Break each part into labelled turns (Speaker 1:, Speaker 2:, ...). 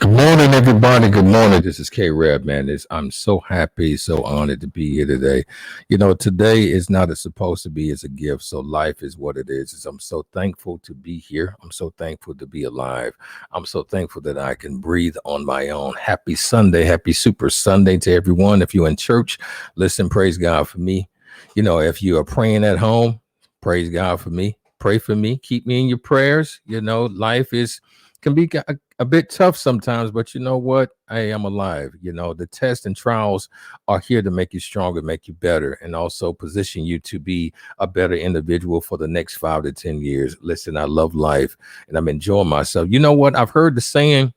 Speaker 1: Good morning, everybody. Good morning. This is K Reb, man. I'm so happy, so honored to be here today. You know, today is not as supposed to be, it's a gift. So life is what it is. I'm so thankful to be here. I'm so thankful to be alive. I'm so thankful that I can breathe on my own. Happy Sunday. Happy Super Sunday to everyone. If you're in church, listen, praise God for me. You know, if you are praying at home, praise God for me. Pray for me. Keep me in your prayers. You know, life can be a bit tough sometimes, but you know what? I am alive. You know, the tests and trials are here to make you stronger, make you better, and also position you to be a better individual for the next 5 to 10 years. Listen, I love life and I'm enjoying myself. You know what? I've heard the saying,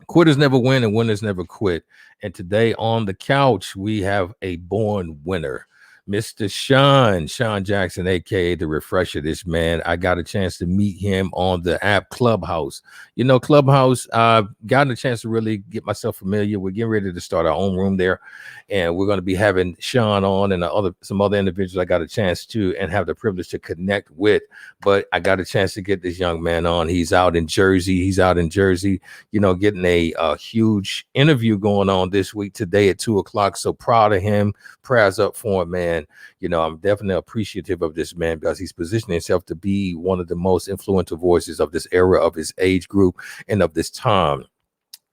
Speaker 1: quitters never win and winners never quit. And today on the couch, we have a born winner. Mr. Shawn Jackson, aka the refresher. This man, I got a chance to meet him on the app Clubhouse. You know, Clubhouse, I've gotten a chance to really get myself familiar. We're getting ready to start our own room there, and we're going to be having Shawn on and some other individuals I got a chance to and have the privilege to connect with. But I got a chance to get this young man on. He's out in Jersey. You know, getting a huge interview going on this week today at 2:00. So proud of him. Prayers up for him, man. You know, I'm definitely appreciative of this man because he's positioning himself to be one of the most influential voices of this era, of his age group, and of this time.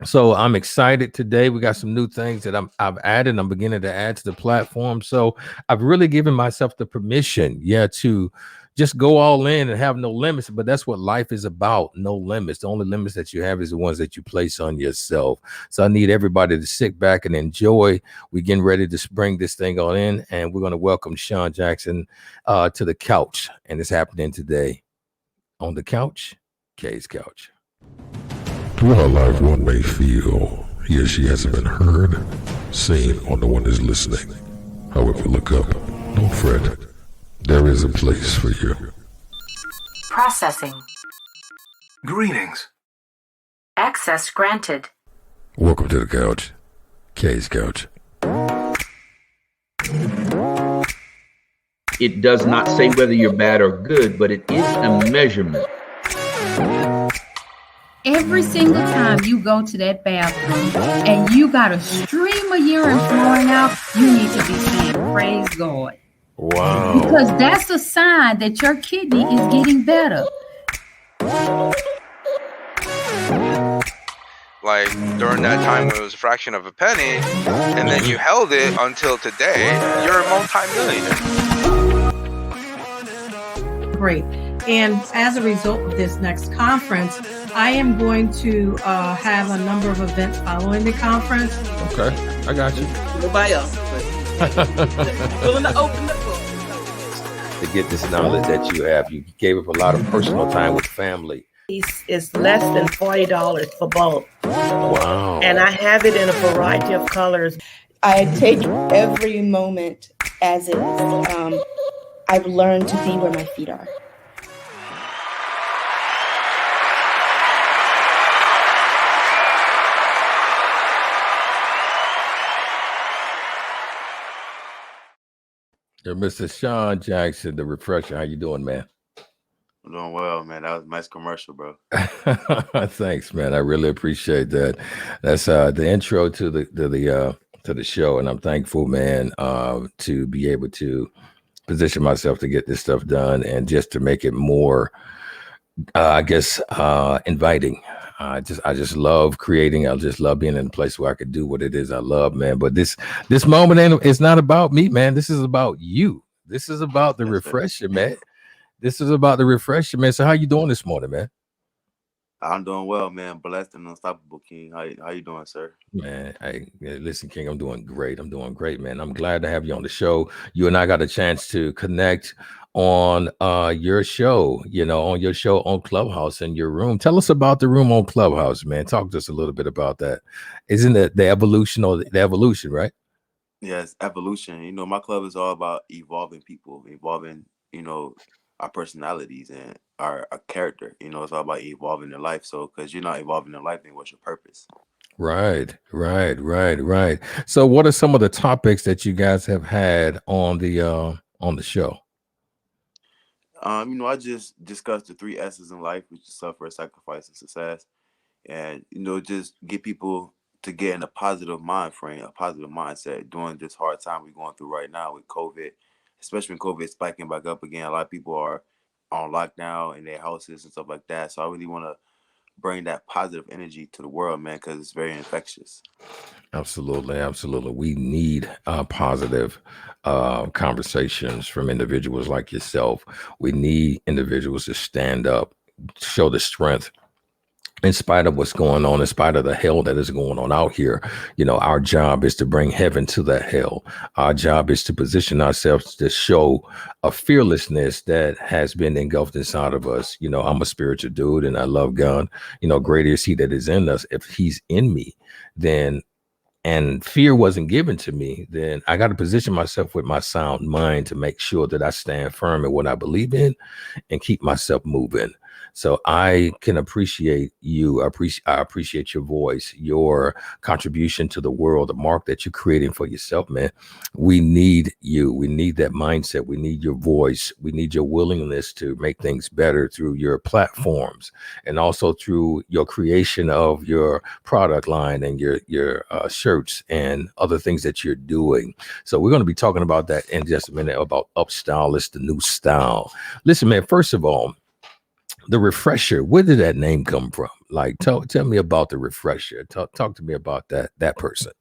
Speaker 1: So I'm excited today. We got some new things that I've added. I'm beginning to add to the platform. So I've really given myself the permission, to just go all in and have no limits. But that's what life is about. No limits. The only limits that you have is the ones that you place on yourself. So I need everybody to sit back and enjoy. We're getting ready to bring this thing on in, and we're going to welcome Shawn Jackson to the couch. And it's happening today on the couch, K's couch.
Speaker 2: Throughout life, one may feel he or she hasn't been heard, seen, or no one is listening. However, look up. Don't fret. There is a place for you.
Speaker 3: Processing.
Speaker 4: Greetings.
Speaker 3: Access granted.
Speaker 2: Welcome to the couch. K's couch.
Speaker 5: It does not say whether you're bad or good, but it is a measurement.
Speaker 6: Every single time you go to that bathroom and you got a stream of urine flowing out, you need to be saying, praise God.
Speaker 1: Wow.
Speaker 6: Because that's a sign that your kidney is getting better.
Speaker 4: Like during that time when it was a fraction of a penny, and then you held it until today, you're a multi-millionaire.
Speaker 6: Great.
Speaker 7: And as a result of this next conference, I am going to have a number of events following the conference.
Speaker 1: Okay, I got you.
Speaker 8: Nobody else. Willing to open the book.
Speaker 1: To get this knowledge that you have, you gave up a lot of personal time with family.
Speaker 8: It's less than $40 for both.
Speaker 1: Wow.
Speaker 8: And I have it in a variety of colors.
Speaker 9: I take every moment as is. I've learned to be where my feet are.
Speaker 1: You're Mr. Shawn Jackson, the refresher. How you doing, man?
Speaker 10: I'm doing well, man. That was a nice commercial, bro.
Speaker 1: Thanks, man. I really appreciate that. That's the intro to the show, and I'm thankful, man, to be able to position myself to get this stuff done and just to make it more, inviting. I just love creating. I just love being in a place where I could do what it is I love, man. But this moment it's not about me, man. This is about you. This is about the refresher, man. This is about the refresher, man. So how you doing this morning, man?
Speaker 10: I'm doing well, man. Blessed and unstoppable, King. How you doing, sir?
Speaker 1: Man, listen, King, I'm doing great. I'm doing great, man. I'm glad to have you on the show. You and I got a chance to connect on your show, on your show on Clubhouse in your room. Tell us about the room on Clubhouse, man. Talk to us a little bit about that. Isn't it the evolution or the evolution, right?
Speaker 10: Yes, evolution. My club is all about evolving people, evolving, our personalities and our character. It's all about evolving their life. So because you're not evolving their life, then what's your purpose?
Speaker 1: Right. So what are some of the topics that you guys have had on the show?
Speaker 10: I just discussed the 3 S's in life, which is suffer, sacrifice, and success. And, just get people to get in a positive mind frame, a positive mindset during this hard time we're going through right now with COVID, especially when COVID is spiking back up again. A lot of people are on lockdown in their houses and stuff like that. So I really want to bring that positive energy to the world, man, because it's very infectious.
Speaker 1: Absolutely. We need positive conversations from individuals like yourself. We need individuals to stand up, show the strength in spite of what's going on, in spite of the hell that is going on out here. Our job is to bring heaven to that hell. Our job is to position ourselves to show a fearlessness that has been engulfed inside of us. I'm a spiritual dude and I love God. Greater is he that is in us. If he's in me, and fear wasn't given to me, then I got to position myself with my sound mind to make sure that I stand firm in what I believe in and keep myself moving. So I can appreciate you. I appreciate your voice, your contribution to the world, the mark that you're creating for yourself, man. We need you. We need that mindset. We need your voice. We need your willingness to make things better through your platforms and also through your creation of your product line and your shirts and other things that you're doing. So we're going to be talking about that in just a minute, about Upstyle. It's the new style. Listen, man, first of all, the refresher, where did that name come from? Like, tell me about the refresher. Talk to me about that person.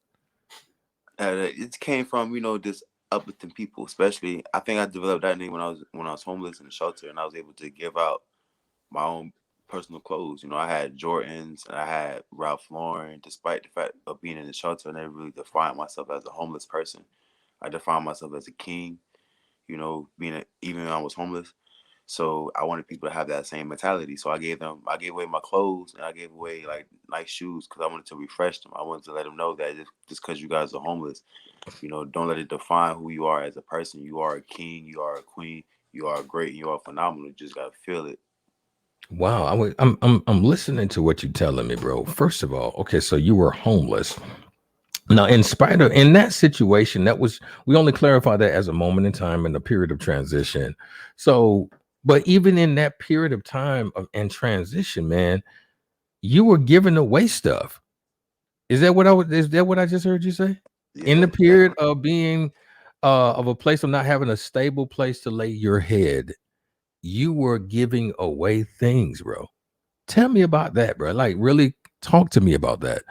Speaker 10: It came from, just uplifting people, especially. I think I developed that name when I was homeless in the shelter, and I was able to give out my own personal clothes. I had Jordans and I had Ralph Lauren. Despite the fact of being in the shelter, I never really defined myself as a homeless person. I defined myself as a king, even when I was homeless. So I wanted people to have that same mentality. So I gave away my clothes and I gave away like nice shoes because I wanted to refresh them. I wanted to let them know that just because you guys are homeless, don't let it define who you are as a person. You are a king, you are a queen, you are great, you are phenomenal. You just gotta feel it.
Speaker 1: Wow, I'm listening to what you're telling me, bro. First of all, okay, so you were homeless. Now, in that situation, we only clarify that as a moment in time in a period of transition. So, but even in that period of time and transition, man, you were giving away stuff. Is that what I just heard you say?
Speaker 10: Yeah,
Speaker 1: in the period of being of a place of not having a stable place to lay your head, you were giving away things, bro. Tell me about that, bro. Like, really talk to me about that.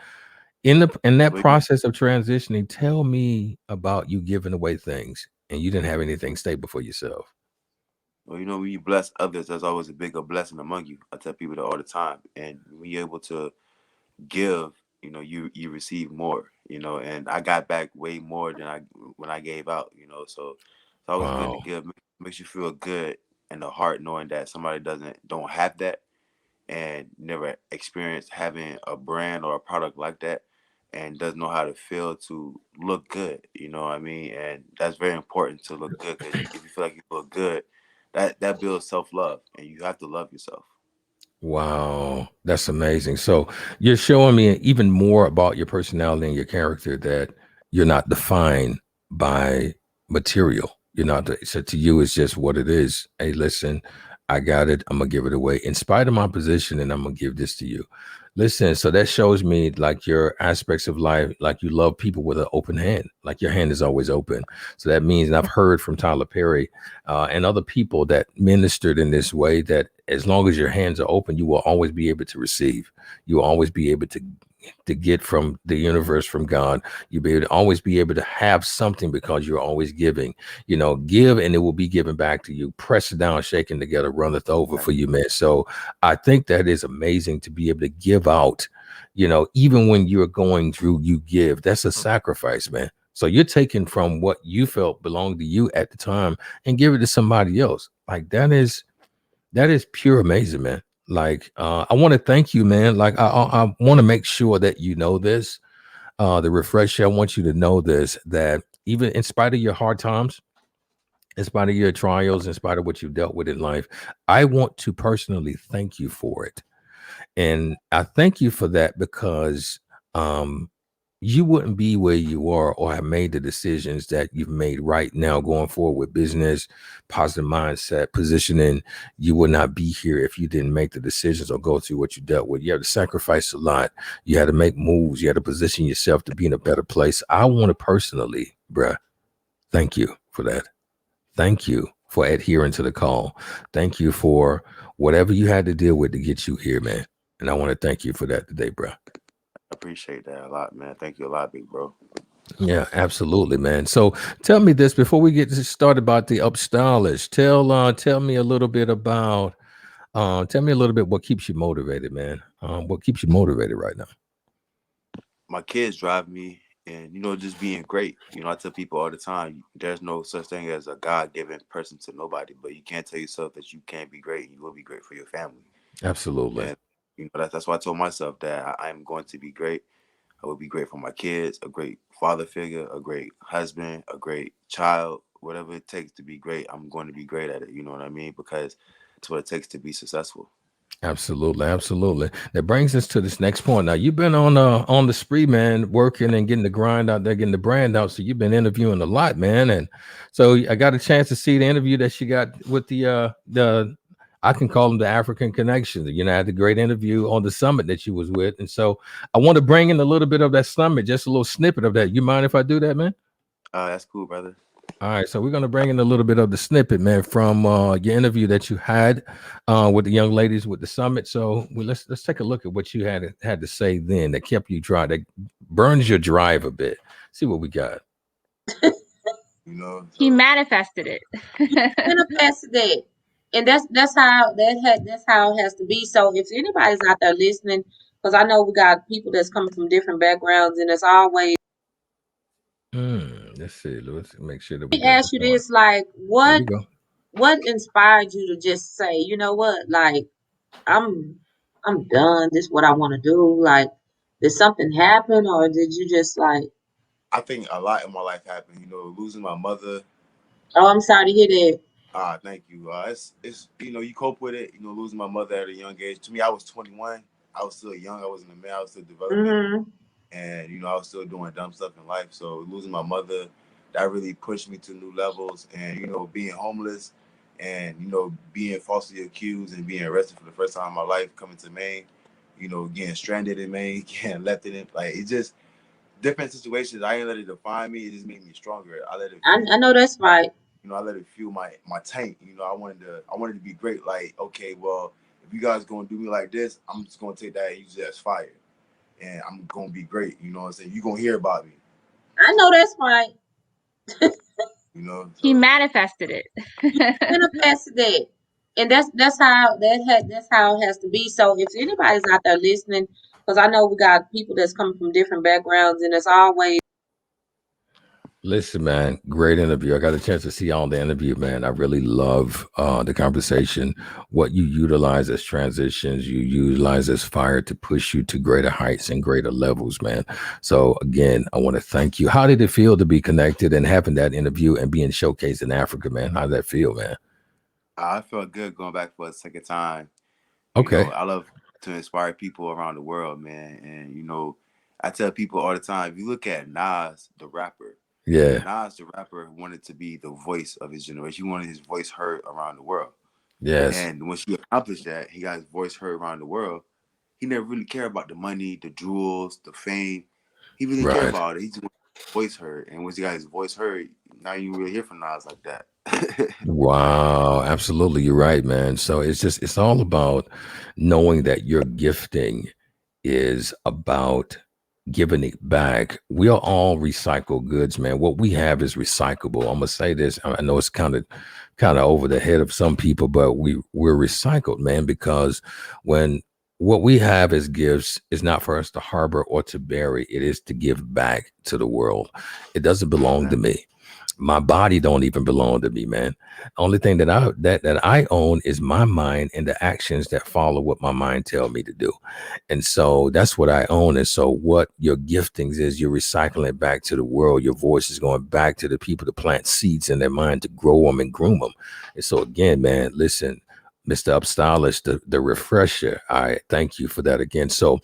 Speaker 1: In that process of transitioning, tell me about you giving away things and you didn't have anything stable for yourself.
Speaker 10: Well, you know, when you bless others, there's always a bigger blessing among you. I tell people that all the time. And when you're able to give, you know, you receive more, you know, and I got back way more than I when I gave out, you know. So it's always good to
Speaker 1: Wow.
Speaker 10: give. Makes you feel good in the heart knowing that somebody don't have that and never experienced having a brand or a product like that and doesn't know how to feel to look good, you know what I mean? And that's very important to look good because if you feel like you look good, that builds self-love and you have to love yourself.
Speaker 1: Wow, that's amazing. So you're showing me even more about your personality and your character, that you're not defined by material. You're not, so to you, it's just what it is. Hey, listen, I got it. I'm gonna give it away in spite of my position, and I'm gonna give this to you. Listen, so that shows me like your aspects of life, like you love people with an open hand, like your hand is always open. So that means, and I've heard from Tyler Perry and other people that ministered in this way, that as long as your hands are open, you will always be able to receive. You will always be able to get from the universe, from God. You'll be able to always be able to have something because you're always giving. You know, give and it will be given back to you. Press down, shaking together, runneth over for you, man. So I think that is amazing to be able to give out. You know, even when you're going through, you give. That's a sacrifice, man. So you're taking from what you felt belonged to you at the time and give it to somebody else. Like that is pure amazing, man. Like I want to thank you, man. Like I want to make sure that you know this. The refresher, I want you to know this, that even in spite of your hard times, in spite of your trials, in spite of what you've dealt with in life, I want to personally thank you for it. And I thank you for that because um, you wouldn't be where you are or have made the decisions that you've made right now going forward with business, positive mindset, positioning. You would not be here if you didn't make the decisions or go through what you dealt with. You had to sacrifice a lot. You had to make moves. You had to position yourself to be in a better place. I want to personally, bruh, thank you for that. Thank you for adhering to the call. Thank you for whatever you had to deal with to get you here, man. And I want to thank you for that today, bro.
Speaker 10: I appreciate that a lot, man. Thank you a lot, big bro.
Speaker 1: Yeah, absolutely, man. So tell me this before we get started about the upstylish. Tell me a little bit about tell me a little bit what keeps you motivated, man. What keeps you motivated right now?
Speaker 10: My kids drive me and, you know, just being great. You know, I tell people all the time, there's no such thing as a God-given person to nobody, but you can't tell yourself that you can't be great. You will be great for your family.
Speaker 1: Absolutely.
Speaker 10: And, you know, that's why I told myself that I am going to be great. I will be great for my kids, a great father figure, a great husband, a great child, whatever it takes to be great. I'm going to be great at it. You know what I mean? Because it's what it takes to be successful.
Speaker 1: Absolutely, absolutely. That brings us to this next point. Now you've been on the spree, man, working and getting the grind out there, getting the brand out. So you've been interviewing a lot, man. And so I got a chance to see the interview that you got with the I can call them the African connections. You know, I had a great interview on the summit that you was with. And so I want to bring in a little bit of that summit, just a little snippet of that. You mind if I do that, man?
Speaker 10: That's cool, brother.
Speaker 1: All right, so we're going to bring in a little bit of the snippet, man, from your interview that you had with the young ladies with the summit. So let's take a look at what you had to say then that kept you dry, that burns your drive a bit. See what we got.
Speaker 10: You know,
Speaker 11: He manifested it.
Speaker 12: Manifested that, and that's how it has to be. So if anybody's out there listening, because I know we got people that's coming from different backgrounds, and it's always.
Speaker 1: Let's see. Let's make sure that we
Speaker 12: Let me
Speaker 1: got
Speaker 12: ask
Speaker 1: this
Speaker 12: you
Speaker 1: on.
Speaker 12: this: like,
Speaker 1: Here
Speaker 12: what
Speaker 1: we go.
Speaker 12: what inspired you to just say, you know what, like, I'm I'm done. This is what I want to do. Like, did something happen, or did you just like?
Speaker 10: I think a lot in my life happened. You know, losing my mother.
Speaker 12: Oh, I'm sorry to hear that.
Speaker 10: Thank you. It's you know, you cope with it. You know, losing my mother at a young age. To me, I was 21. I was still young. I wasn't a man. I was still developing,
Speaker 12: Mm-hmm.
Speaker 10: and you know, I was still doing dumb stuff in life. So losing my mother, that really pushed me to new levels. And you know, being homeless, and you know, being falsely accused and being arrested for the first time in my life, coming to Maine. You know, getting stranded in Maine, getting left in it. Like it just different situations. I didn't let it define me. It just made me stronger. I let it
Speaker 12: I know that's right.
Speaker 10: you know, I let it fuel my tank. You know, I wanted to be great. Like, okay, well, if you guys gonna do me like this, I'm just gonna take that and use it as fire, and I'm gonna be great. You know what I'm saying? You gonna hear about me.
Speaker 12: I know that's right.
Speaker 10: You know,
Speaker 11: He
Speaker 10: so
Speaker 11: manifested it.
Speaker 12: Manifested it. And that's how that's how it has to be. So if anybody's out there listening, because I know we got people that's coming from different backgrounds, and it's always
Speaker 1: Listen, man, great interview. I got a chance to see you on the interview, man. I really love the conversation. What you utilize as transitions, you utilize as fire to push you to greater heights and greater levels, man. So again, I want to thank you. How did it feel to be connected and having that interview and being showcased in Africa, man? How did that feel, man?
Speaker 10: I felt good going back for a second time. You know,
Speaker 1: Okay.
Speaker 10: I love to inspire people around the world, man. And you know, I tell people all the time, if you look at Nas, the rapper,
Speaker 1: Yeah.
Speaker 10: Nas, the rapper, wanted to be the voice of his generation. He wanted his voice heard around the world.
Speaker 1: Yes.
Speaker 10: And once he accomplished that, he got his voice heard around the world. He never really cared about the money, the jewels, the fame. He really cared
Speaker 1: Right.
Speaker 10: about it. He just wanted his voice heard. And once he got his voice heard, now you really hear from Nas like that.
Speaker 1: Wow, absolutely. You're right, man. So it's all about knowing that your gifting is about giving it back. We are all recycled goods, man. What we have is recyclable. I'm gonna say this. I know it's kind of over the head of some people, but we're recycled, man, because when what we have as gifts is not for us to harbor or to bury, it is to give back to the world. It doesn't belong to me. My body don't even belong to me, man. Only thing that I own is my mind and the actions that follow what my mind tell me to do. And so that's what I own. And so what your giftings is, you're recycling it back to the world. Your voice is going back to the people to plant seeds in their mind to grow them and groom them. And so again, man, listen, Mr. Upstylish, the refresher, I thank you for that again. So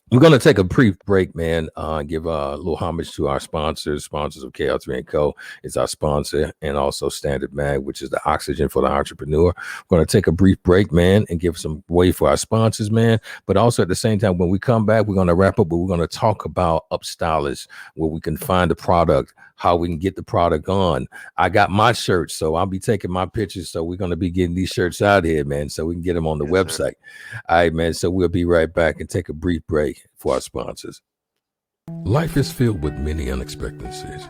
Speaker 1: we're going to take a brief break, man. Give a little homage to our sponsors of KL3 & Co. is our sponsor, and also Standard Mag, which is the oxygen for the entrepreneur. We're going to take a brief break, man, and give some way for our sponsors, man. But also at the same time, when we come back, we're going to wrap up, but we're going to talk about Upstylish, where we can find the product, how we can get the product on. I got my shirts, so I'll be taking my pictures. So we're going to be getting these shirts out here, man, so we can get them on the website. All right, man. So we'll be right back and take a brief break for our sponsors. Life is filled with many unexpectancies.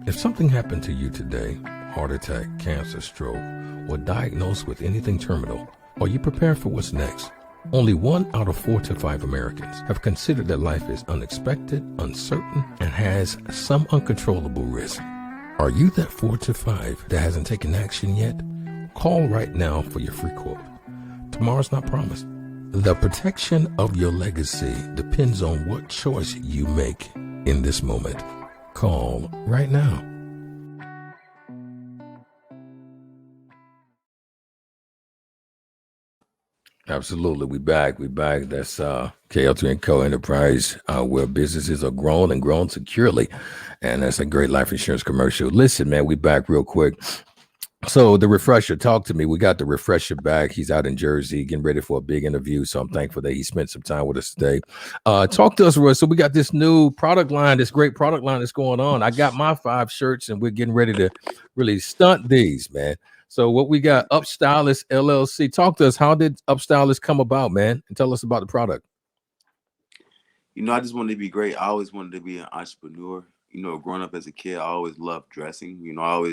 Speaker 1: If something happened to you today, heart attack, cancer, stroke, or diagnosed with anything terminal, are you prepared for what's next? Only 1 out of 4 to 5 Americans have considered that life is unexpected, uncertain, and has some uncontrollable risk. Are you that 4 to 5 that hasn't taken action yet? Call right now for your free quote. Tomorrow's not promised. The protection of your legacy depends on what choice you make in this moment. Call right now. Absolutely. We back. That's KL3 & Co. Enterprise, where businesses are grown and grown securely. And that's a great life insurance commercial. Listen, man, we back real quick. So the refresher, talk to me. We got the refresher back. He's out in Jersey getting ready for a big interview. So I'm thankful that he spent some time with us today. Talk to us, Roy. So we got this new product line, this great product line that's going on. I got my 5 shirts and we're getting ready to really stunt these, man. So what we got, Upstylish LLC. Talk to us. How did Upstylish come about, man? And tell us about the product.
Speaker 10: You know, I just wanted to be great. I always wanted to be an entrepreneur. You know, growing up as a kid, I always loved dressing. You know,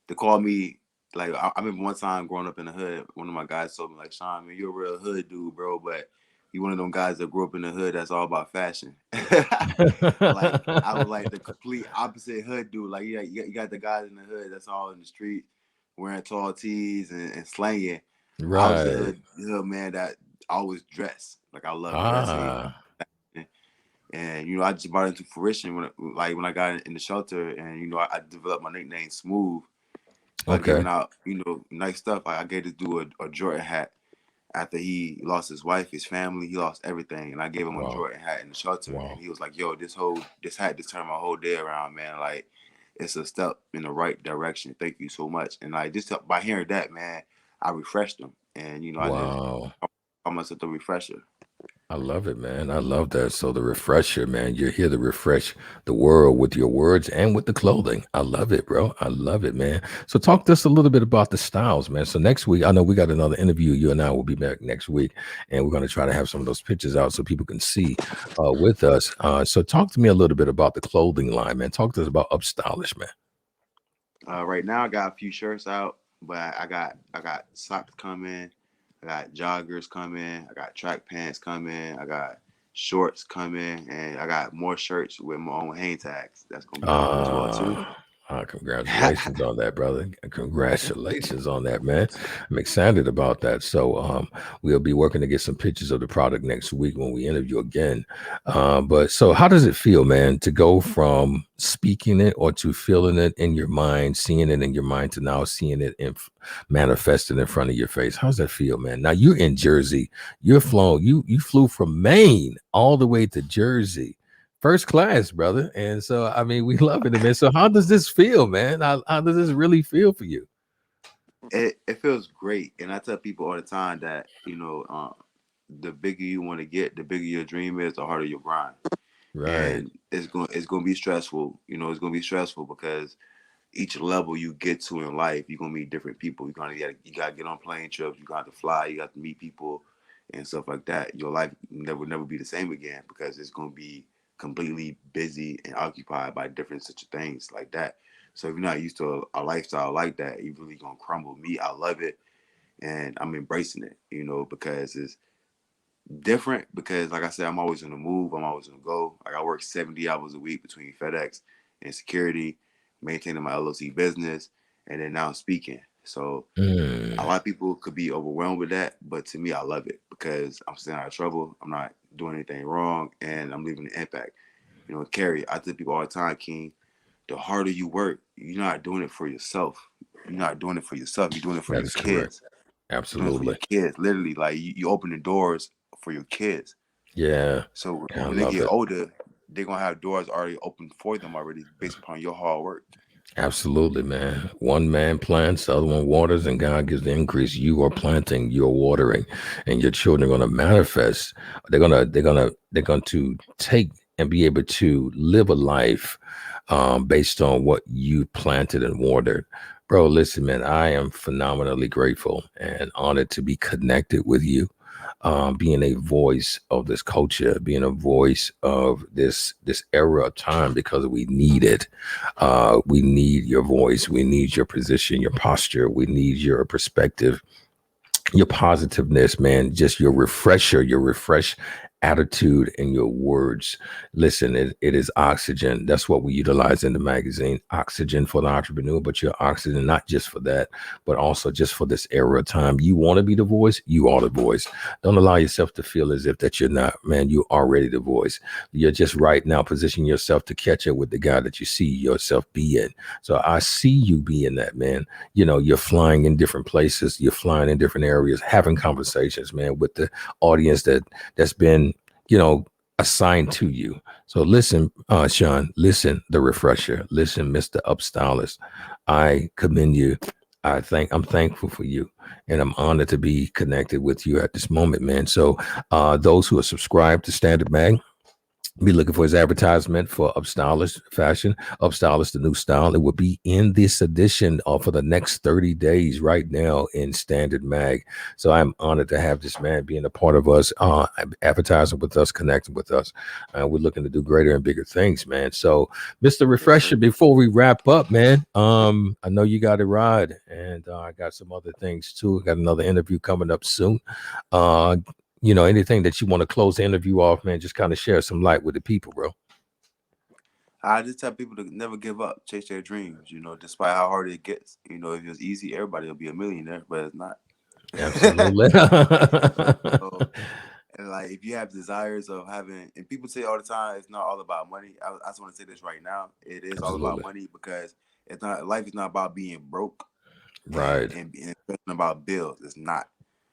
Speaker 10: they call me, like, I remember one time growing up in the hood, one of my guys told me, like, Shawn, man, you're a real hood dude, bro, but you one of them guys that grew up in the hood that's all about fashion. Like, I was like the complete opposite hood dude. Like, yeah, you got the guys in the hood that's all in the street wearing tall tees and slanging.
Speaker 1: Right.
Speaker 10: I was the hood man that always dressed. Like, I love dressing. And, you know, I just brought it into fruition when I got in the shelter, and, you know, I developed my nickname Smooth. By giving out, you know, nice stuff. I gave this dude a Jordan hat after he lost his wife, his family, he lost everything, and I gave him a Jordan hat in the shelter. And he was like, "Yo, this hat just turned my whole day around, man. Like, it's a step in the right direction. Thank you so much." And like, just by hearing that, man, I refreshed him, and you know, I just call myself the refresher.
Speaker 1: I love it, man. I love that. So the refresher, man, you're here to refresh the world with your words and with the clothing. I love it, bro. I love it, man. So talk to us a little bit about the styles, man. So next week, I know we got another interview. You and I will be back next week, and we're going to try to have some of those pictures out so people can see with us. So talk to me a little bit about the clothing line, man. Talk to us about Upstylish, man.
Speaker 10: Right now, I got a few shirts out, but I got socks coming. I got joggers coming. I got track pants coming. I got shorts coming, and I got more shirts with my own hang tags. That's gonna be coming as well too.
Speaker 1: Congratulations on that, brother. Congratulations on that, man. I'm excited about that. So we'll be working to get some pictures of the product next week when we interview again. But so how does it feel, man, to go from speaking it or to feeling it in your mind, seeing it in your mind to now seeing it manifested in front of your face? How's that feel, man? Now you're in Jersey. You flew from Maine all the way to Jersey. First class, brother. And so, I mean, we love it, man. So how does this feel, man? How does this really feel for you?
Speaker 10: It feels great, and I tell people all the time that the bigger you want to get, the bigger your dream is, the harder your grind.
Speaker 1: Right.
Speaker 10: And it's gonna be stressful. It's gonna be stressful because each level you get to in life, you're gonna meet different people. You gotta get on plane trips. You got to fly. You got to meet people and stuff like that. Your life will never be the same again because it's gonna be completely busy and occupied by different such things like that. So if you're not used to a lifestyle like that, you're really gonna crumble. Me, I love it and I'm embracing it. Because it's different. Because like I said, I'm always on the move. I'm always on the go. Like I work 70 hours a week between FedEx and security, maintaining my LLC business, and then now I'm speaking. So a lot of people could be overwhelmed with that, but to me, I love it because I'm staying out of trouble. I'm not doing anything wrong, and I'm leaving an impact. Carrie, I tell people all the time, King, the harder you work, you're not doing it for yourself. You're not doing it for yourself. You're doing it for
Speaker 1: That
Speaker 10: your
Speaker 1: is correct.
Speaker 10: kids. You're doing it for
Speaker 1: Absolutely.
Speaker 10: your kids. Literally, like you open the doors for your kids.
Speaker 1: Yeah.
Speaker 10: So
Speaker 1: Yeah, I
Speaker 10: when they
Speaker 1: love
Speaker 10: get
Speaker 1: it.
Speaker 10: older, they're gonna have doors already open for them already based upon your hard work.
Speaker 1: Absolutely, man. One man plants, the other one waters, and God gives the increase. You are planting, you're watering, and your children are going to manifest. They're going to take and be able to live a life based on what you planted and watered. Bro, listen, man, I am phenomenally grateful and honored to be connected with you. Being a voice of this culture, being a voice of this era of time, because we need it. We need your voice. We need your position, your posture. We need your perspective, your positiveness, man. Just your refresh attitude and your words. Listen, it is oxygen. That's what we utilize in the magazine. Oxygen for the entrepreneur, but your oxygen not just for that, but also just for this era of time. You want to be the voice, you are the voice. Don't allow yourself to feel as if that you're not, man. You already the voice. You're just right now positioning yourself to catch up with the guy that you see yourself being. So I see you being that, man. You're flying in different places, you're flying in different areas, having conversations, man, with the audience that's been, assigned to you. So listen, Shawn, listen, the refresher, listen, Mr. Upstylist. I commend you. I'm thankful for you, and I'm honored to be connected with you at this moment, man. So those who are subscribed to Standard Mag, be looking for his advertisement for Upstylist Fashion. Upstylist, the new style. It will be in this edition for the next 30 days right now in Standard Mag. So I'm honored to have this man being a part of us, advertising with us, connecting with us. We're looking to do greater and bigger things, man. So, Mr. Refresher, before we wrap up, man, I know you got to ride, and I got some other things too. I got another interview coming up soon. Anything that you want to close the interview off, man, just kind of share some light with the people, bro.
Speaker 10: I just tell people to never give up, chase their dreams, despite how hard it gets. If it was easy, everybody will be a millionaire, but it's not.
Speaker 1: Absolutely.
Speaker 10: So, and like if you have desires of having, and people say all the time, it's not all about money. I just want to say this right now. It is all about
Speaker 1: Absolutely.
Speaker 10: money because life is not about being broke
Speaker 1: Right.
Speaker 10: and about bills. It's not.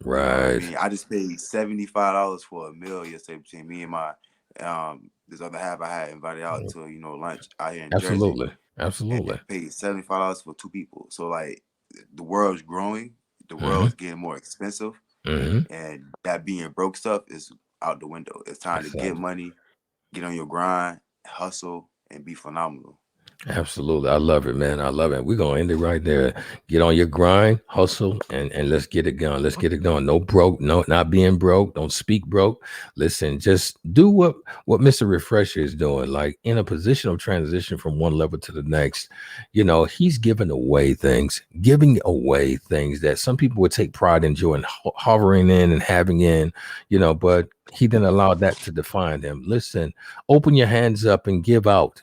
Speaker 1: Right.
Speaker 10: I just paid $75 for a meal yesterday between me and my this other half I had invited out to lunch out here in Jersey,
Speaker 1: Absolutely.
Speaker 10: and
Speaker 1: Absolutely.
Speaker 10: paid $75 for two people. So like the world's growing, the
Speaker 1: Mm-hmm.
Speaker 10: world's getting more expensive,
Speaker 1: Mm-hmm.
Speaker 10: and that being broke stuff is out the window. It's time to get money, get on your grind, hustle, and be phenomenal.
Speaker 1: Absolutely. I love it, man. I love it. We're gonna end it right there. Get on your grind, hustle, and let's get it going. Let's get it going. No broke, no not being broke. Don't speak broke. Listen, just do what Mr. Refresher is doing, like in a position of transition from one level to the next. He's giving away things that some people would take pride in enjoying hovering in and having in, but he didn't allow that to define him. Listen, open your hands up and give out.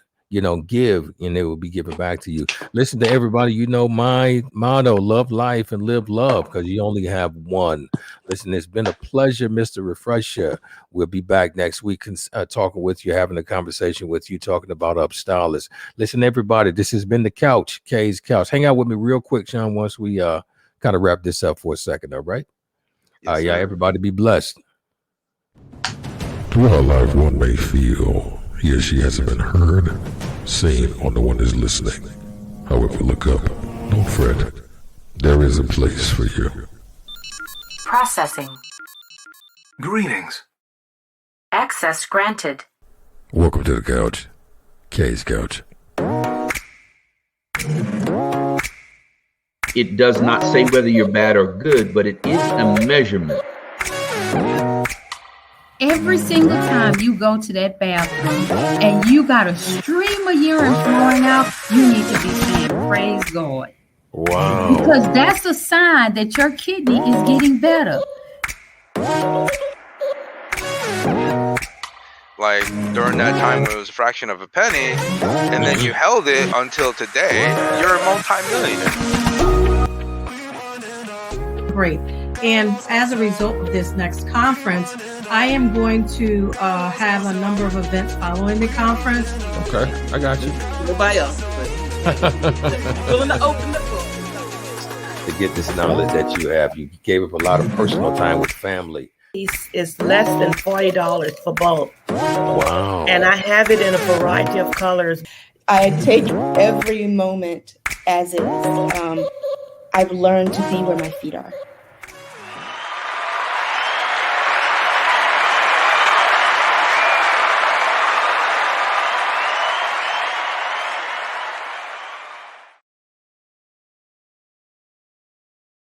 Speaker 1: Give and it will be given back to you. Listen to everybody. My motto: love life and live love, because you only have one. Listen, it's been a pleasure, Mr. Refresher. We'll be back next week talking with you, having a conversation with you, talking about upstylers. Listen, everybody, this has been the Couch, K's Couch. Hang out with me real quick, Shawn, once we kind of wrap this up for a second, all right?
Speaker 10: Yes,
Speaker 1: Yeah,
Speaker 10: sir.
Speaker 1: everybody be blessed.
Speaker 2: Throughout life, one may feel he or she hasn't been heard, seen, or no one is listening. However, look up. Don't fret. There is a place for you.
Speaker 3: Processing.
Speaker 11: Greetings.
Speaker 3: Access granted.
Speaker 1: Welcome to the Couch, K's Couch.
Speaker 5: It does not say whether you're bad or good, but it is a measurement.
Speaker 6: Every single time you go to that bathroom and you got a stream of urine flowing out, you need to be saying, praise God.
Speaker 1: Wow.
Speaker 6: Because that's a sign that your kidney is getting better.
Speaker 4: Like during that time when it was a fraction of a penny, and then you held it until today, you're a multi-millionaire.
Speaker 7: Great. And as a result of this next conference, I am going to have a number of events following the conference.
Speaker 1: Okay, I got you.
Speaker 8: Nobody else. Willing to open the book.
Speaker 1: To get this knowledge that you have, you gave up a lot of personal time with family.
Speaker 13: It's less than $40 for both.
Speaker 1: Wow.
Speaker 13: And I have it in a variety of colors.
Speaker 9: I take every moment as it is. I've learned to be where my feet are.